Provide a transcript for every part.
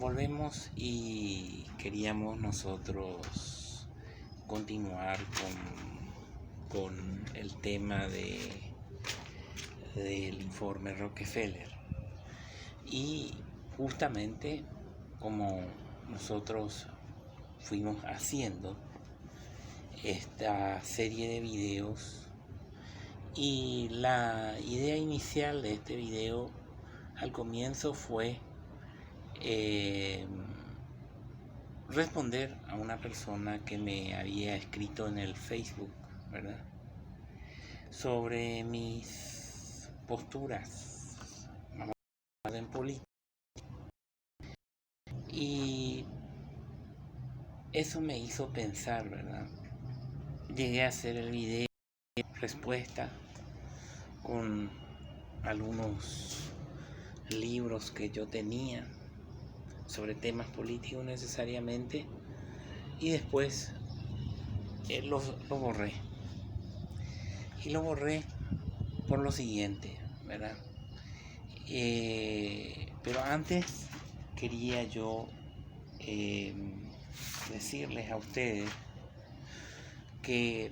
volvemos y queríamos nosotros continuar con el tema del informe Rockefeller. Y justamente como nosotros fuimos haciendo esta serie de videos, y la idea inicial de este video al comienzo fue responder a una persona que me había escrito en el Facebook, ¿verdad?, sobre mis posturas en política. Y eso me hizo pensar, ¿verdad? Llegué a hacer el video respuesta con algunos libros que yo tenía sobre temas políticos necesariamente, y después lo borré. Y lo borré por lo siguiente, ¿verdad? Pero antes quería yo decirles a ustedes que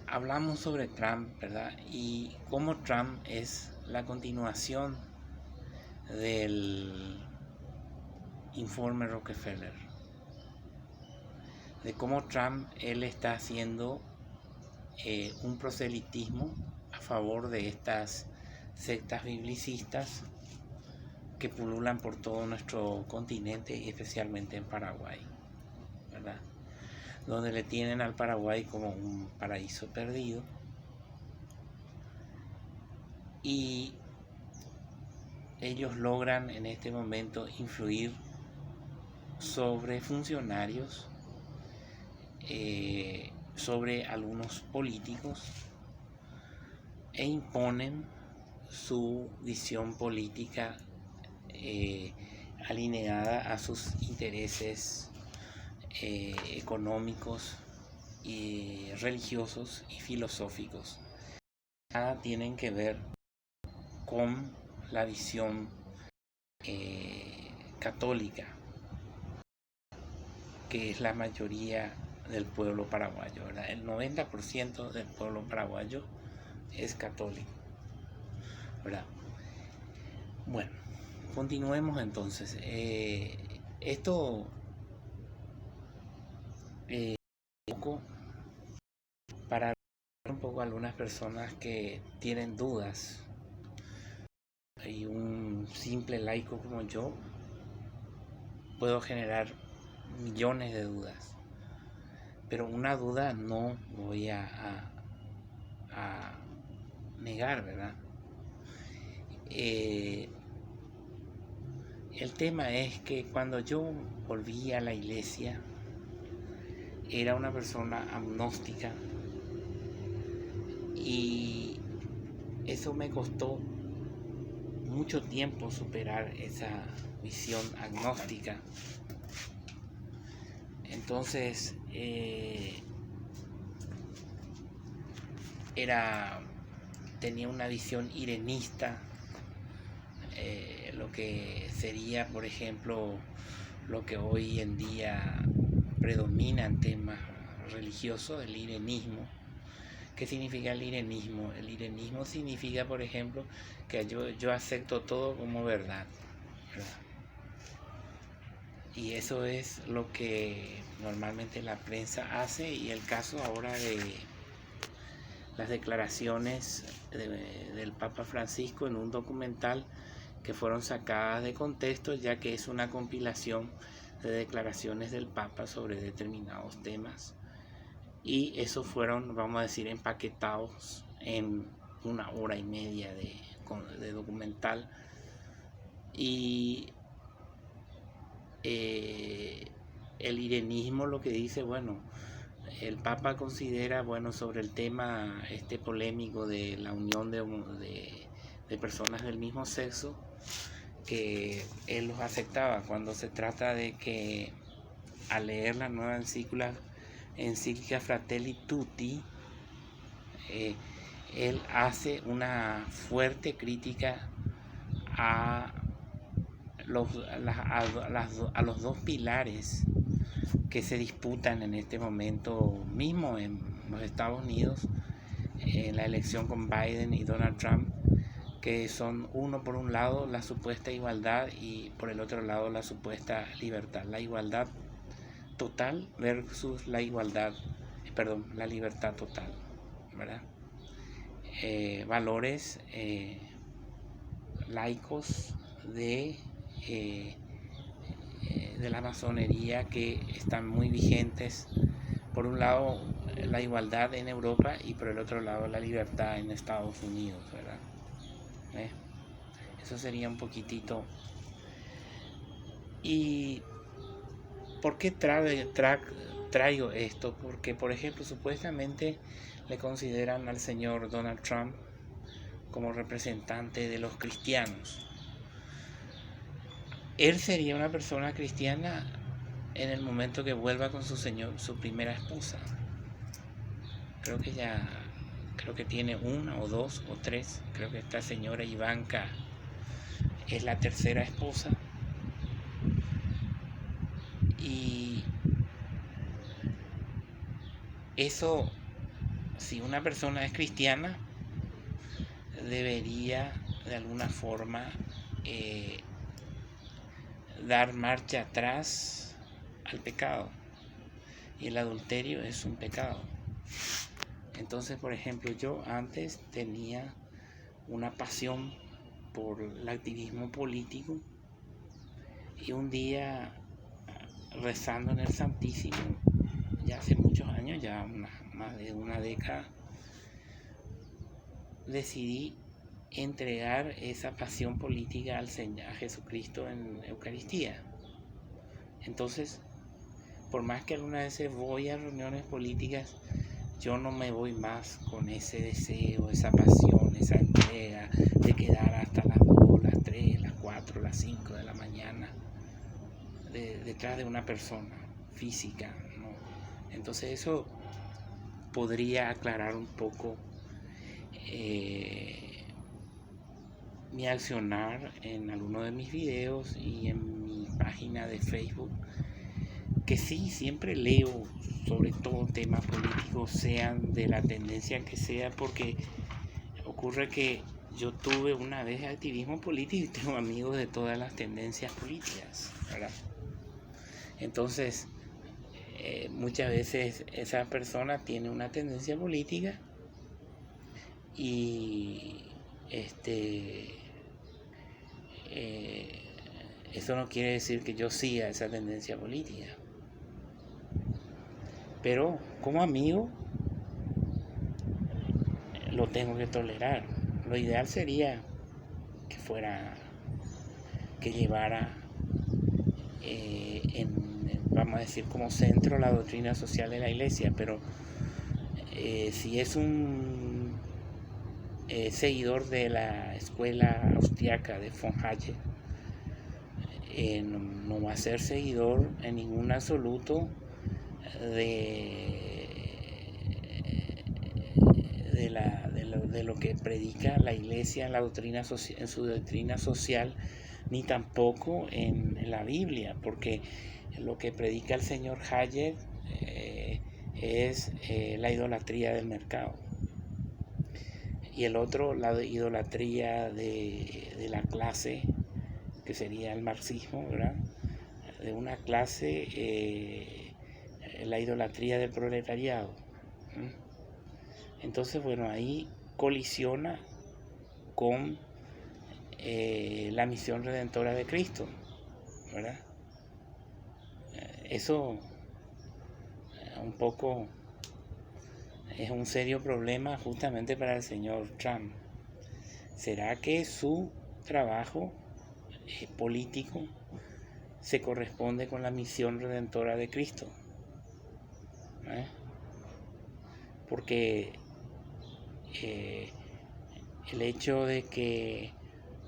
hablamos sobre Trump, ¿verdad? Y cómo Trump es la continuación del informe Rockefeller, de cómo Trump él está haciendo un proselitismo a favor de estas sectas biblicistas que pululan por todo nuestro continente y especialmente en Paraguay, ¿verdad?, donde le tienen al Paraguay como un paraíso perdido. Y ellos logran en este momento influir sobre funcionarios, sobre algunos políticos, e imponen su visión política alineada a sus intereses económicos y religiosos y filosóficos. Nada tienen que ver con la visión católica, que es la mayoría del pueblo paraguayo, ¿verdad? El 90% del pueblo paraguayo es católico, ¿verdad? Bueno, continuemos entonces. Esto para un poco a algunas personas que tienen dudas, y un simple laico como yo puedo generar millones de dudas, pero una duda no voy a negar, ¿verdad? El tema es que cuando yo volví a la iglesia era una persona agnóstica, y eso me costó mucho tiempo superar esa visión agnóstica. Entonces tenía una visión irenista, lo que sería, por ejemplo, lo que hoy en día predomina en temas religiosos, el irenismo. ¿Qué significa el irenismo? El irenismo significa, por ejemplo, que yo acepto todo como verdad, ¿verdad? Y eso es lo que normalmente la prensa hace, y el caso ahora de las declaraciones del Papa Francisco en un documental que fueron sacadas de contexto, ya que es una compilación de declaraciones del Papa sobre determinados temas, y esos fueron, vamos a decir, empaquetados en 1 hora y media de documental. Y el irenismo lo que dice, bueno, el Papa considera, bueno, sobre el tema polémico de la unión de personas del mismo sexo, que él los aceptaba cuando se trata de que, al leer la nueva encíclica Fratelli Tutti, él hace una fuerte crítica a los dos pilares que se disputan en este momento mismo en los Estados Unidos, en la elección con Biden y Donald Trump, que son uno por un lado la supuesta igualdad y por el otro lado la supuesta libertad. La igualdad total versus la libertad total, ¿verdad? Valores laicos de la masonería que están muy vigentes. Por un lado la igualdad en Europa y por el otro lado la libertad en Estados Unidos, ¿verdad? Eso sería un poquitito. ¿Y por qué traigo esto? Porque, por ejemplo, supuestamente le consideran al señor Donald Trump como representante de los cristianos. Él sería una persona cristiana en el momento que vuelva con su primera esposa. Creo que tiene una o dos o tres. Creo que esta señora Ivanka es la tercera esposa. Y eso, si una persona es cristiana, debería de alguna forma dar marcha atrás al pecado. Y el adulterio es un pecado. Entonces, por ejemplo, yo antes tenía una pasión por el activismo político y un día, rezando en el Santísimo, ya hace muchos años, ya más de una década, decidí entregar esa pasión política a Jesucristo en Eucaristía. Entonces, por más que algunas veces voy a reuniones políticas, yo no me voy más con ese deseo, esa pasión, esa entrega de quedar hasta las 2, las 3, las 4, las 5 de la mañana detrás de una persona física, ¿no? Entonces eso podría aclarar un poco mi accionar en alguno de mis videos y en mi página de Facebook, que sí, siempre leo sobre todo temas políticos, sean de la tendencia que sea, porque ocurre que yo tuve una vez activismo político y tengo amigos de todas las tendencias políticas, ¿verdad? Entonces, muchas veces esa persona tiene una tendencia política y eso no quiere decir que yo siga esa tendencia política. Pero como amigo lo tengo que tolerar. Lo ideal sería que llevara vamos a decir, como centro la doctrina social de la Iglesia, pero si es un seguidor de la escuela austriaca de von Hayek, no va a ser seguidor en ningún absoluto de lo que predica la Iglesia en su doctrina social, ni tampoco en la Biblia, porque lo que predica el señor Hayek es la idolatría del mercado, y el otro, la idolatría de la clase, que sería el marxismo, ¿verdad? De una clase, la idolatría del proletariado. Entonces, bueno, ahí colisiona con la misión redentora de Cristo, ¿verdad? Eso un poco es un serio problema justamente para el señor Trump. ¿Será que su trabajo político se corresponde con la misión redentora de Cristo? Porque el hecho de que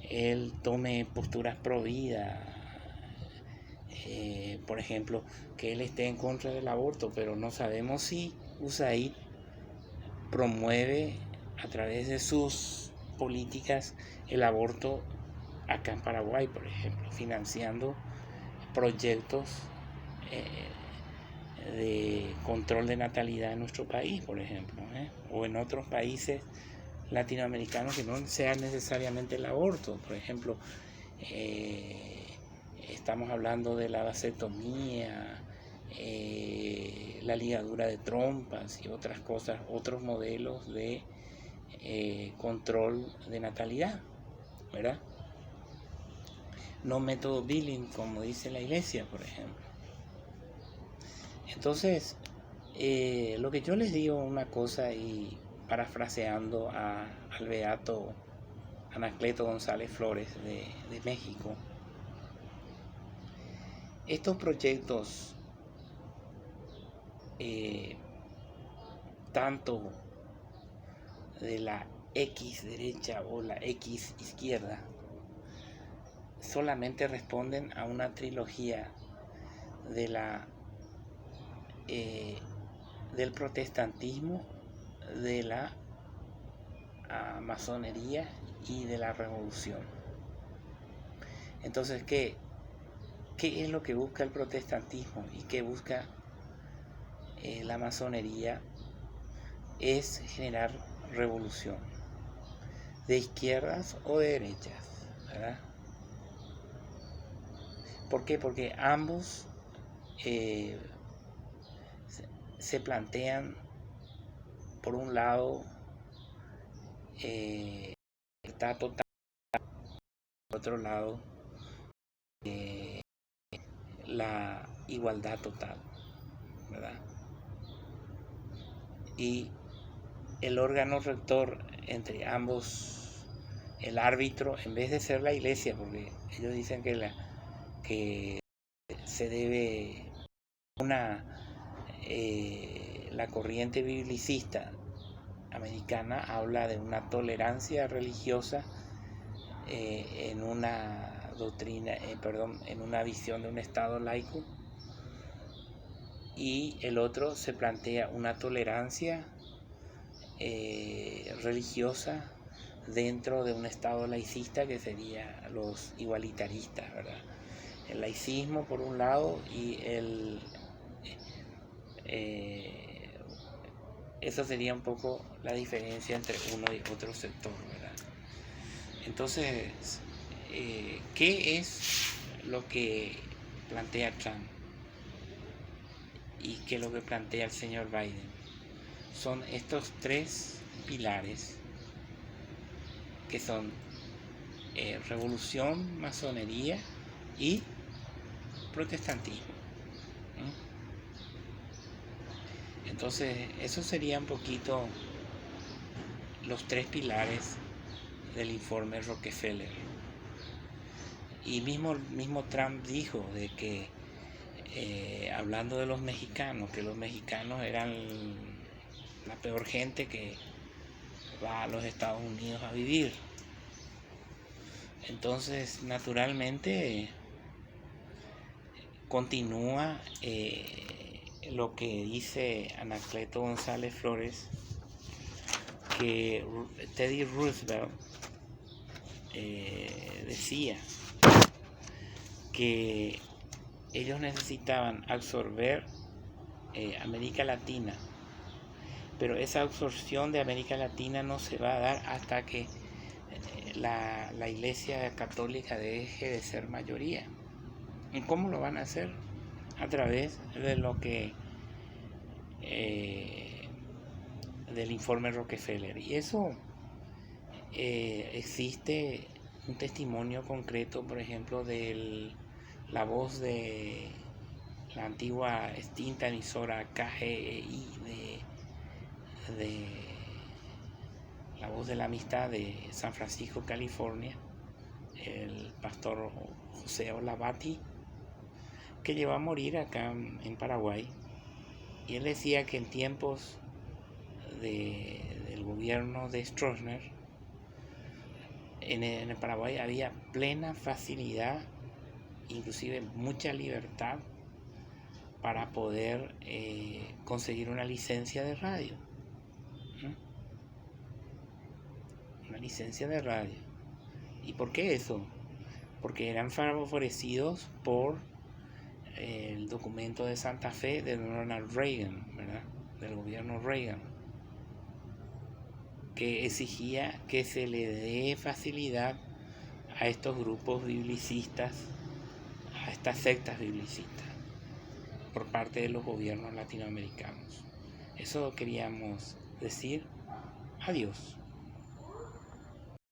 él tome posturas pro vida, por ejemplo, que él esté en contra del aborto, pero no sabemos si USAID promueve a través de sus políticas el aborto acá en Paraguay, por ejemplo, financiando proyectos de control de natalidad en nuestro país, por ejemplo, o en otros países latinoamericanos que no sea necesariamente el aborto. Por ejemplo, estamos hablando de la vasectomía, la ligadura de trompas y otras cosas, otros modelos de control de natalidad, ¿verdad? No método Billing, como dice la iglesia, por ejemplo. Entonces, lo que yo les digo una cosa, y parafraseando al beato Anacleto González Flores de México, estos proyectos, tanto de la X derecha o la X izquierda, solamente responden a una trilogía de del protestantismo, de la masonería y de la revolución. Entonces, ¿qué es lo que busca el protestantismo y qué busca la masonería? Es generar revolución, de izquierdas o de derechas, ¿verdad? ¿Por qué? Porque ambos se plantean, por un lado, libertad total, por otro lado, la igualdad total, ¿verdad? Y el órgano rector entre ambos, el árbitro, en vez de ser la iglesia, porque ellos dicen que se debe la corriente biblicista americana habla de una tolerancia religiosa en una doctrina, en una visión de un Estado laico, y el otro se plantea una tolerancia religiosa dentro de un Estado laicista, que sería los igualitaristas, ¿verdad? El laicismo por un lado y eso sería un poco la diferencia entre uno y otro sector, ¿verdad? Entonces, ¿qué es lo que plantea Trump y qué es lo que plantea el señor Biden? Son estos tres pilares, que son revolución, masonería y protestantismo. Entonces, eso sería un poquito los tres pilares del informe Rockefeller. Y mismo Trump dijo de que, hablando de los mexicanos, que los mexicanos eran la peor gente que va a los Estados Unidos a vivir. Entonces, naturalmente, continúa lo que dice Anacleto González Flores, que Teddy Roosevelt decía que ellos necesitaban absorber América Latina, pero esa absorción de América Latina no se va a dar hasta que la Iglesia Católica deje de ser mayoría. ¿Y cómo lo van a hacer? A través de lo que del informe Rockefeller. Y eso existe un testimonio concreto, por ejemplo, de la voz de la antigua extinta emisora KGEI de la voz de la amistad de San Francisco, California, el pastor José Olabati, que llegó a morir acá en Paraguay. Y él decía que en tiempos del gobierno de Stroessner, en el Paraguay había plena facilidad, inclusive mucha libertad, para poder conseguir una licencia de radio. Una licencia de radio. ¿Y por qué eso? porque eran favorecidos por el documento de Santa Fe de Ronald Reagan, ¿verdad? Del gobierno Reagan, que exigía que se le dé facilidad a estos grupos biblicistas, a estas sectas biblicistas, por parte de los gobiernos latinoamericanos. Eso queríamos decir. Adiós.